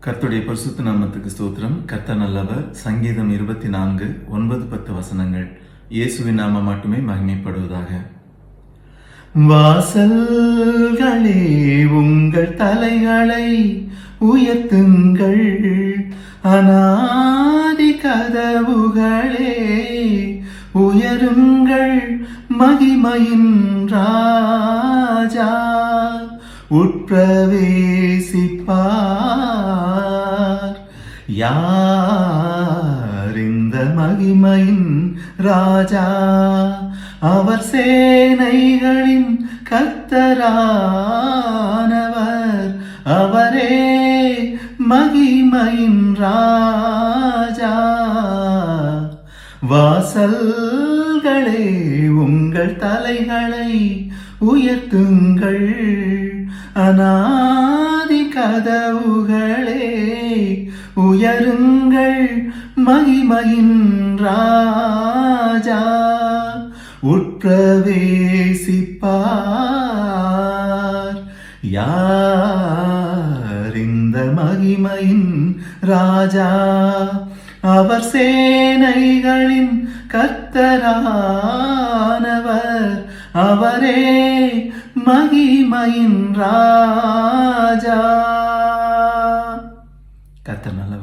கர்த்தருடைய பரிசுத்த நாமத்துக்கு ஸ்தோத்திரம். கர்த்தர் நல்லவர். சங்கீதம் 24 9-10 வசனங்கள். இயேசுவின் நாமம் மட்டுமே மகிமைப்படுவதாக. வாசல்களே உங்கள் தலைகளை உயர்த்துங்கள், அநாதி கதவுகளே உயருங்கள், மகிமையின் ராஜா உட்பிரவேசிப்பார். யார் இந்த மகிமையின் ராஜா? அவர் சேனைகளின் கர்த்தரானவர், அவரே மகிமையின் ராஜா. வாசல்களே உங்கள் தலைகளை உயர்த்துங்கள், அநாதி கதவுகளே உயருங்கள், மகிமையின் ராஜா உட்பிரவேசிப்பார். யார் இந்த மகிமையின் ராஜா? அவர் சேனைகளின் கர்த்தரானவர், அவரே மகிமையின் ராஜா. கர்த்தர் நல்லவர்.